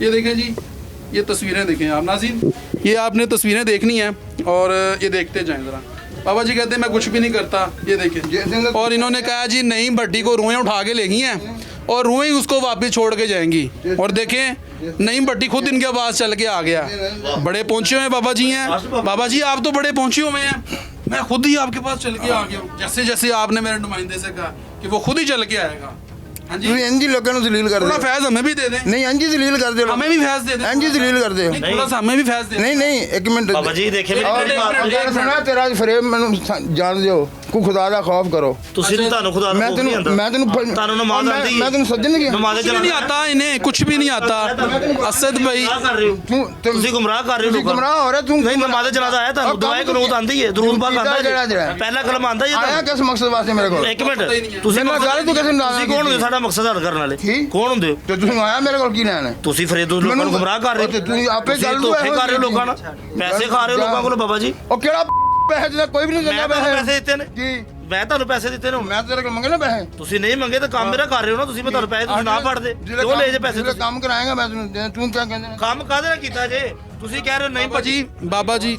ये देखें जी, ये तस्वीरें देखें आप नाज़रीन, ये आपने तस्वीरें देखनी है और ये देखते जाएं ज़रा। बाबा जी कहते हैं मैं कुछ भी नहीं करता, ये देखें। और इन्होंने कहा जी नईम भट्टी को रुएं उठा के ले गई हैं और रुएं उसको वापस छोड़ के जाएंगी। और देखें नईम भट्टी खुद इनके पास चल के आ गया। बड़े पहुंचे हुए बाबा जी हैं। बाबा जी आप तो बड़े पहुंचे हुए हैं, मैं खुद ही आपके पास चल के आ गया हूँ। जैसे जैसे आपने मेरे नुमाइंदे से कहा कि वो खुद ही चल के आएगा। हाँ जी, इंजी लोगों को दलील कर दो। फैज हमें भी दे दें। नहीं इंजी दलील कर दो, हमें भी फैज दे दें। इंजी दलील कर दो। थोड़ा सा हमें भी फैज दे। नहीं एक मिनट बाबा जी देखे सुना तेरा फरेब मैनू जान दियो को खुदा दा खौफ करो। ਤੁਹਾਨੂੰ ਖੁਦਾ ਦਾ मैं ਖੌਫ ਨਹੀਂ ਆਉਂਦਾ। मैं तेन ਤੁਹਾਨੂੰ ਨਮਾਜ਼ ਆਉਂਦੀ ਹੈ। मैं तेन सज्जन नहीं नमाज़ कुछ भी नहीं आता इन्हें, कुछ भी नहीं आता। असद भाई ਤੁਸੀਂ ਗੁੰਮਰਾਹ ਕਰ ਰਹੇ ਹੋ ਲੋਕਾਂ ਨੂੰ। गुमराह हो रहा तू ਨਹੀਂ ਨਮਾਜ਼ ਜਨਾਜ਼ਾ ਆਇਆ ਤੁਹਾਨੂੰ ਦੁਆਏ ਕਨੂਤ ਆਂਦੀ ਹੈ, ਦਰੂਦ ਪਾਕ ਆਂਦਾ ਹੈ, ਪਹਿਲਾ ਕਲਮ ਆਂਦਾ ਹੈ। आया किस मकसद वास्ते मेरे को? ਇੱਕ ਮਿੰਟ ਤੁਸੀਂ ਮੈਂ ਗੱਲ ਤੂੰ ਕਿਸੇ ਨੂੰ ਨਾ ਤੁਸੀਂ ਕੌਣ ਹੁੰਦੇ ਸਾਡਾ ਮਕਸਦ ਹੱਲ ਕਰਨ ਵਾਲੇ? ਕੀ? ਕੌਣ ਹੁੰਦੇ ਹੋ ਤੇ ਤੁਸੀਂ ਆਇਆ ਮੇਰੇ ਕੋਲ ਕੀ ਲੈਣਾ? ਤੁਸੀਂ ਫਰੇਦੂ ਲੋਕਾਂ ਨੂੰ ਗੁੰਮਰਾਹ ਕਰ ਰਹੇ ਹੋ। ਤੁਸੀਂ ਆਪੇ ਤੁਸੀਂ ਗੱਲ ਧੋਖੇ ਕਰ ਰਹੇ ਹੋ ਲੋਕਾਂ ਨਾਲ, ਪੈਸੇ ਖਾ ਰਹੇ ਹੋ ਲੋਕਾਂ ਕੋਲੋਂ। ਬਾਬਾ ਜੀ ਉਹ ਕਿਹੜਾ ਪੈਸੇ ਦਿੰਦਾ? ਕੋਈ ਵੀ ਨਹੀਂ ਦਿੰਦਾ ਮੈਂ ਤੁਹਾਨੂੰ ਪੈਸੇ ਦਿੱਤੇ ਨੇ, ਕੀ ਮੈਂ ਤੁਹਾਨੂੰ ਪੈਸੇ ਦਿੱਤੇ ਨੇ। ਮੈਂ ਤੇਰੇ ਕੋਲ ਮੰਗੇ ਨਾ ਪੈਸੇ? ਤੁਸੀਂ ਨਹੀਂ ਮੰਗੇ ਤਾਂ ਕੰਮ ਮੇਰਾ ਕਰ ਰਹੇ ਹੋ ਨਾ ਤੁਸੀਂ। ਮੈਂ ਤੁਹਾਨੂੰ ਪੈਸੇ ਤੁਸੀਂ ਨਾ ਫੜਦੇ ਕਿਉਂ ਲੈ ਜੇ ਪੈਸੇ? ਤੁਸੀਂ ਕੰਮ ਕਰਾਏਗਾ ਮੈਂ ਤੈਨੂੰ ਤੂੰ ਕਿਆ ਕਹਿੰਦੇ? ਕੰਮ ਕਾਹਦੇ ਨਾਲ ਕੀਤਾ ਜੇ? ਤੁਸੀਂ ਕਹਿ ਰਹੇ ਹੋ ਨਹੀਂ बाबा जी